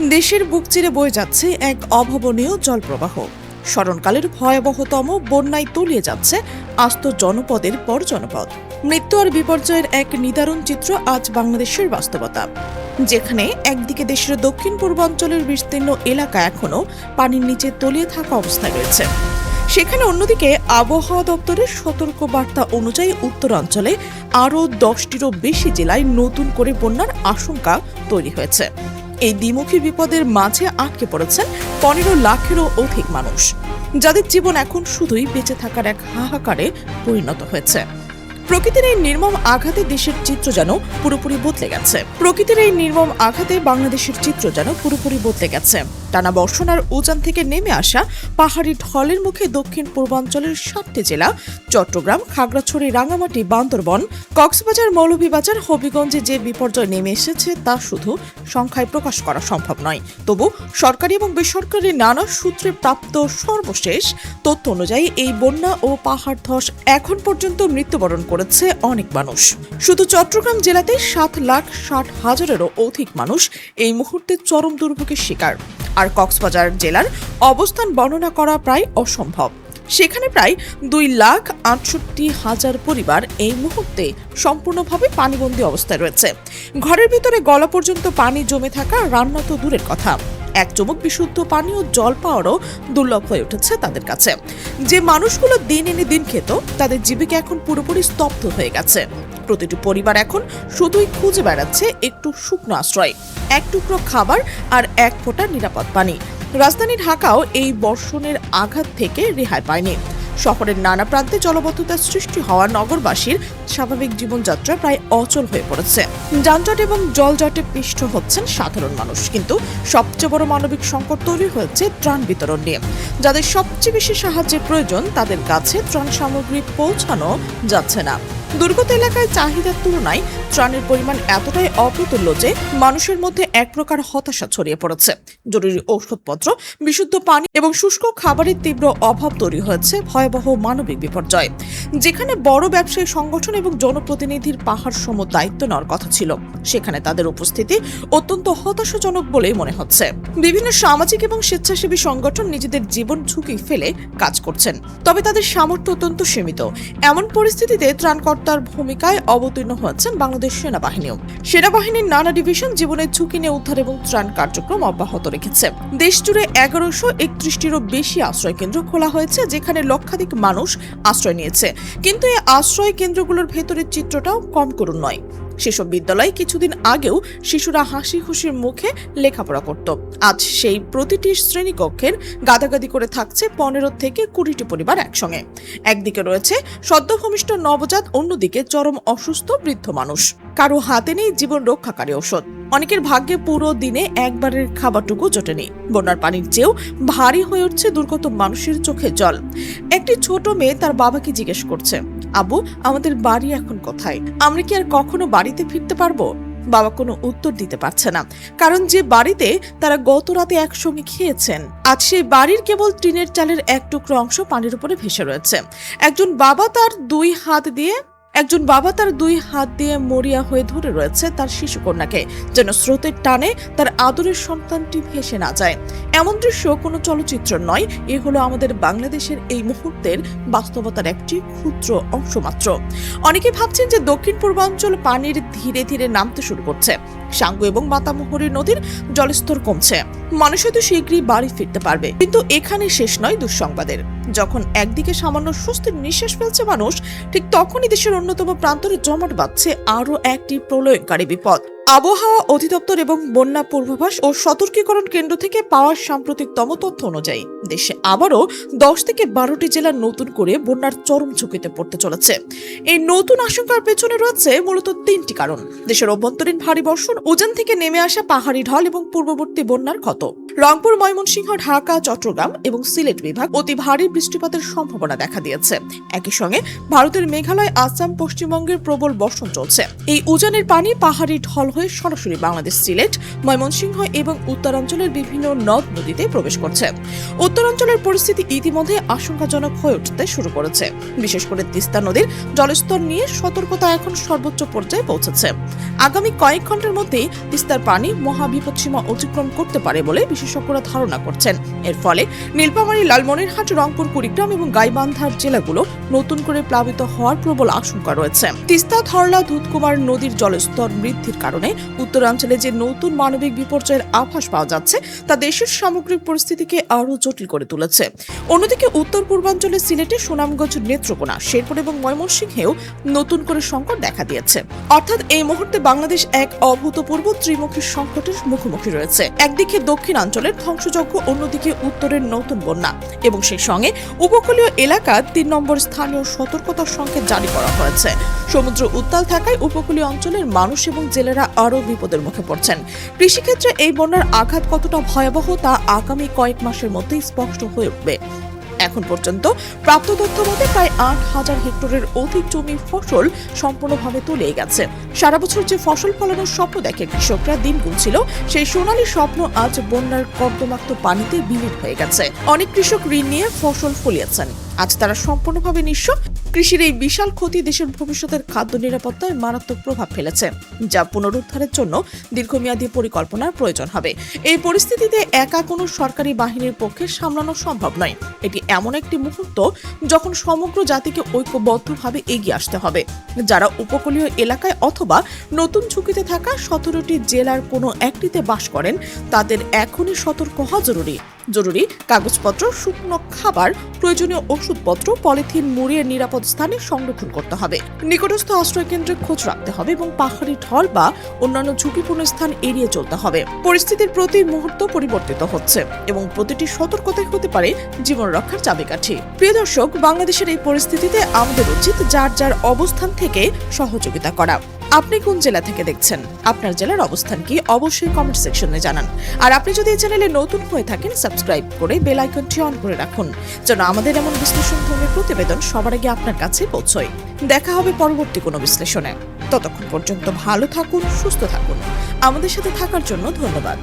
দেশের বুক চিরে বয়ে যাচ্ছে এক অভাবনীয় জলপ্রবাহ। স্মরণকালের ভয়াবহতম বন্যায় তলিয়ে যাচ্ছে আস্ত জনপদের পর জনপদ। মৃত্যু আর বিপর্যয়ের এক নিদারুণ চিত্র আজ বাংলাদেশের বাস্তবতা, যেখানে একদিকে দেশের দক্ষিণ পূর্বাঞ্চলের বিস্তীর্ণ এলাকা এখনো পানির নিচে তলিয়ে থাকা অবস্থায় রয়েছে, সেখানে অন্যদিকে আবহাওয়া দপ্তরের সতর্ক বার্তা অনুযায়ী উত্তরাঞ্চলে আরও 10টিরও বেশি জেলায় নতুন করে বন্যার আশঙ্কা তৈরি হয়েছে। এই দ্বিমুখী বিপদের মাঝে আটকে পড়েছেন 15 লাখেরও অধিক মানুষ, যাদের জীবন এখন শুধুই বেঁচে থাকার এক হাহাকারে পরিণত হয়েছে। প্রকৃতির এই নির্মম আঘাতে দেশের চিত্র যেন পুরোপুরি বদলে গেছে। বাংলাদেশের চিত্র যেন পুরোপুরি বদলে গেছে। টানা বর্ষণ আর উজান থেকে নেমে আসা পাহাড়ি ঢলের মুখে দক্ষিণ পূর্বাঞ্চলের 7টি জেলা চট্টগ্রাম, খাগড়াছড়ি, রাঙামাটি, বান্দরবন, কক্সবাজার, মৌলভীবাজার, হবিগঞ্জে যে বিপর্যয় নেমে এসেছে তা শুধু সংখ্যায় প্রকাশ করা সম্ভব নয়। তবু সরকারি এবং বেসরকারি নানা সূত্রে প্রাপ্ত সর্বশেষ তথ্য অনুযায়ী এই বন্যা ও পাহাড় ধস এখন পর্যন্ত মৃত্যুবরণ করেছে অনেক মানুষ। শুধু চট্টগ্রাম জেলাতে 7,60,000-এরও অধিক মানুষ এই মুহূর্তে চরম দুর্ভোগের শিকার। আর কক্সবাজার জেলার অবস্থান বর্ণনা করা প্রায় অসম্ভব। সেখানে প্রায় 2,68,000 পরিবার এই মুহূর্তে সম্পূর্ণভাবে পানিবন্দী অবস্থায় রয়েছে। ঘরের ভিতরে গলা পর্যন্ত পানি জমে থাকা, রান্না তো দূরের কথা, এক চুমুক বিশুদ্ধ পানি ও জল পাওয়ারও দুর্লভ হয়ে উঠেছে তাদের কাছে। যে মানুষগুলো দিন এনে দিন খেত, তাদের জীবিকা এখন পুরোপুরি স্তব্ধ হয়ে গেছে। প্রতিটি পরিবার এখন শুধুই খুঁজে বেড়াচ্ছে একটু শুকনো আশ্রয়, এক টুকরো খাবার আর এক ফোঁটা নিরাপদ পানি। রাজধানী ঢাকাও এই বর্ষণের আঘাত থেকে রেহাই পায়নি। শহরের নানা প্রান্তে জলবদ্ধতার সৃষ্টি হওয়া নগরবাসীর স্বাভাবিক জীবনযাত্রা প্রায় অচল হয়ে পড়েছে। যানজট এবং জলজটে পিষ্ট হচ্ছেন সাধারণ মানুষ। কিন্তু সবচেয়ে বড় মানবিক সংকট তৈরি হয়েছে ত্রাণ বিতরণ নিয়ে। যাদের সবচেয়ে বেশি সাহায্যের প্রয়োজন, তাদের কাছে ত্রাণ সামগ্রী পৌঁছানো যাচ্ছে না। দুর্গত এলাকায় চাহিদার তুলনায় ত্রাণের পরিমাণ এতটাই অপ্রতুল্য যে মানুষের মধ্যে এক প্রকার হতাশা ছড়িয়ে পড়েছে। জরুরি ঔষধপত্র, বিশুদ্ধ পানি এবং শুষ্ক খাবারের তীব্র অভাব তৈরি হয়েছে ভয়াবহ মানবিক বিপর্যয়, যেখানে বড় ব্যবসায়ী সংগঠন এবং জনপ্রতিনিধির পাহাড় সম দায়িত্ব নেওয়ার কথা ছিল, সেখানে তাদের উপস্থিতি অত্যন্ত হতাশাজনক বলেই মনে হচ্ছে। বিভিন্ন সামাজিক এবং স্বেচ্ছাসেবী সংগঠন নিজেদের জীবন ঝুঁকি ফেলে কাজ করছেন, তবে তাদের সামর্থ্য অত্যন্ত সীমিত। এমন পরিস্থিতিতে ত্রাণকর্তার ভূমিকায় অবতীর্ণ হয়েছেন বাংলাদেশ সেনাবাহিনীও। সেনাবাহিনীর নানা ডিভিশন জীবনের ঝুঁকি নিয়ে উদ্ধার এবং ত্রাণ কার্যক্রম অব্যাহত রেখেছে। দেশ জুড়ে 1131টিরও বেশি আশ্রয় কেন্দ্র খোলা হয়েছে, যেখানে লক্ষাধিক মানুষ আশ্রয় নিয়েছে। কিন্তু এই আশ্রয় কেন্দ্রগুলোর ভেতরের চিত্রটাও কম করুণ নয়। সেসব বিদ্যালয়ে কিছুদিন আগেও শিশুরা হাসি খুশির মুখে লেখাপড়া করত। আজ সেই প্রতিটি শ্রেণীকক্ষের গাদাগাদি করে থাকছে 15 থেকে 20টি পরিবার একসঙ্গে। একদিকে রয়েছে সদ্যভূমিষ্ঠ নবজাত, অন্যদিকে চরম অসুস্থ বৃদ্ধ মানুষ। কারো হাতে নেই জীবন রক্ষাকারী ওষুধ, অনেকের ভাগ্যে পুরো দিনে একবারের খাবারটুকু জোটেনি। বন্যার পানির চেয়েও ভারী হয়ে উঠছে দুর্গত মানুষের চোখে জল। একটি ছোট মেয়ে তার বাবাকে জিজ্ঞেস করছে, আবু, আমাদের বাড়ি এখন কোথায়? আমরা কি আর কখনো বাড়িতে ফিরতে পারবো? বাবা কোনো উত্তর দিতে পারছে না, কারণ যে বাড়িতে তারা গত রাতে একসঙ্গে খেয়েছেন, আজ সেই বাড়ির কেবল টিনের চালের এক টুকরো অংশ পানির উপরে ভেসে রয়েছে। একজন বাবা তার দুই হাত দিয়ে মরিয়া হয়ে ধরে রয়েছে তার শিশু কন্যাকে, যেন স্রোতের টানে তার আদরের সন্তানটি ভেসে না যায়। এমন দৃশ্য কোনো চলচ্চিত্র নয়, এ হলো আমাদের বাংলাদেশের এই মুহূর্তের বাস্তবতার একটি ক্ষুদ্র অংশ মাত্র। অনেকে ভাবছেন যে দক্ষিণ পূর্বাঞ্চল পানির ধীরে ধীরে নামতে শুরু করছে, সাঙ্গু এবং মাতামুহুরী নদীর জলস্তর কমছে, মানুষ হয়তো শীঘ্রই বাড়ি ফিরতে পারবে। কিন্তু এখানে শেষ নয় দুঃসংবাদের। যখন একদিকে সামান্য স্বস্তির নিঃশ্বাস ফেলছে মানুষ, ঠিক তখনই দেশের অন্যতম প্রান্তরে জমাট বাঁধছে আরও একটি প্রলয়ঙ্কারী বিপদ। আবহাওয়া অধিদপ্তর এবং বন্যা পূর্বাভাস ও সতর্কীকরণ কেন্দ্র থেকে পাওয়া সাম্প্রতিকতম তথ্য অনুযায়ী দেশে আবারও 10 থেকে 12টি জেলা নতুন করে বন্যার চরম ঝুঁকিতে পড়তে চলেছে। এই নতুন আশঙ্কার পেছনে রয়েছে মূলত 3টি কারণ: দেশের অভ্যন্তরীণ ভারী বর্ষণ, উজান থেকে নেমে আসা পাহাড়ি ঢল এবং পূর্ববর্তী বন্যার ক্ষত। রংপুর, ময়মনসিংহ, ঢাকা, চট্টগ্রাম এবং সিলেট বিভাগ অতি ভারী বৃষ্টিপাতের সম্ভাবনা দেখা দিয়েছে। একই সঙ্গে ভারতের মেঘালয়, আসাম, পশ্চিমবঙ্গের প্রবল বর্ষণ চলছে। এই উজানের পানি পাহাড়ি ঢল হয়ে সরাসরি বাংলাদেশ, সিলেট, ময়মনসিংহ এবং উত্তরাঞ্চলের বিভিন্ন নদ নদীতে প্রবেশ করছে। উত্তরাঞ্চলের পরিস্থিতি ইতিমধ্যে আশঙ্কাজনক হয়ে উঠতে শুরু করেছে। বিশেষ করে তিস্তা নদীর জলস্তর নিয়ে সতর্কতা এখন সর্বোচ্চ পর্যায়ে পৌঁছেছে। আগামী কয়েক ঘন্টার মধ্যেই তিস্তার পানি মহাবিপদসীমা অতিক্রম করতে পারে বলে বিশেষজ্ঞরা ধারণা করছেন। এর ফলে নীলফামারী, লালমনিরহাট, রংপুর, কুড়িগ্রাম এবং গাইবান্ধার জেলাগুলো নতুন করে প্লাবিত হওয়ার প্রবল আশঙ্কা রয়েছে। তিস্তা, ধরলা, দুধকুমার নদীর জলস্তর বৃদ্ধির কারণে উত্তরাঞ্চলে যে নতুন মানবিক বিপর্যয়ের আভাস পাওয়া যাচ্ছে তা দেশের সামগ্রিক পরিস্থিতিকে আরও জটিল করে তুলেছে। অন্যদিকে উত্তর পূর্বাঞ্চলে সিলেটে, সুনামগঞ্জ, নেত্রকোনা, শেরপুর এবং ময়মনসিংহেও নতুন করে সংকট দেখা দিয়েছে। অর্থাৎ এই মুহূর্তে বাংলাদেশ এক অভূতপূর্ব ত্রিমুখী সংকটের মুখোমুখি রয়েছে। একদিকে দক্ষিণাঞ্চলের ধ্বংসযজ্ঞ, অন্যদিকে উত্তরের নতুন বন্যা এবং সেই সঙ্গে উপকূলীয় এলাকার ৩ নম্বর স্থানীয় সতর্কতার সংকেত জারি করা হয়েছে। সমুদ্র উত্তাল থাকায় উপকূলীয় অঞ্চলের মানুষ এবং জেলেরা আরও বিপদের মুখে পড়ছেন। কৃষিক্ষেত্রে এই বন্যার আঘাত কতটা ভয়াবহ তা আগামী কয়েক মাসের মধ্যেই স্পষ্ট হয়ে উঠবে। এখন পর্যন্ত প্রাপ্ত তথ্য মতে প্রায় ৮,০০০ হেক্টরের অধিক জমি ফসল সম্পূর্ণভাবে তলিয়ে গেছে। সারা বছর যে ফসল ফলানোর স্বপ্ন দেখে কৃষকরা দিন গুনছিল, সেই সোনালী স্বপ্ন আজ বন্যার কর্দমাক্ত পানিতে বিলীন হয়ে গেছে। অনেক কৃষক ঋণ নিয়ে ফসল ফলিয়েছেন, আজ তারা সম্পূর্ণভাবে নিঃস্ব। কৃষির এই বিশাল ক্ষতি দেশের ভবিষ্যতের খাদ্য নিরাপত্তায় মারাত্মক প্রভাব ফেলেছে, যা পুনরুদ্ধারের জন্য দীর্ঘমেয়াদী পরিকল্পনার প্রয়োজন হবে। এই পরিস্থিতিতে একা কোনো সরকারি বাহিনীর পক্ষে সামলানো সম্ভব নয়। এটি এমন একটি মুহূর্ত যখন সমগ্র জাতিকে ঐক্যবদ্ধভাবে এগিয়ে আসতে হবে। যারা উপকূলীয় এলাকায় অথবা নতুন ঝুঁকিতে থাকা ১৭টি জেলার কোনো একটিতে বাস করেন, তাদের এখনই সতর্ক হওয়া জরুরি কাগজপত্র, শুকনো খাবার, প্রয়োজনীয় ওষুধপত্র পলিথিন মুড়িয়ে নিরাপদ স্থানে সংরক্ষণ করতে হবে। নিকটস্থ আশ্রয়কেন্দ্রে খোঁজ রাখতে হবে এবং পাহাড়ি ঢল বা অন্যান্য ঝুঁকিপূর্ণ স্থান এড়িয়ে চলতে হবে। পরিস্থিতির প্রতি মুহূর্ত পরিবর্তিত হচ্ছে এবং প্রতিটি সতর্কতাই হতে পারে জীবন রক্ষার চাবিকাঠি। প্রিয় দর্শক, বাংলাদেশের এই পরিস্থিতিতে আমাদের উচিত যার যার অবস্থান থেকে সহযোগিতা করা। আপনি কোন জেলা থেকে দেখছেন? আপনার জেলার অবস্থান কি? অবশ্যই কমেন্ট সেকশনে জানান। আর আপনি যদি এই চ্যানেলে নতুন হয়ে থাকেন, সাবস্ক্রাইব করে বেল আইকনটি অন করে রাখুন, যেন আমাদের এমন বিশ্লেষণধর্মী প্রতিবেদন সবার আগে আপনার কাছে পৌঁছয়। দেখা হবে পরবর্তী কোনো বিশ্লেষণে। ততক্ষণ পর্যন্ত ভালো থাকুন, সুস্থ থাকুন। আমাদের সাথে থাকার জন্য ধন্যবাদ।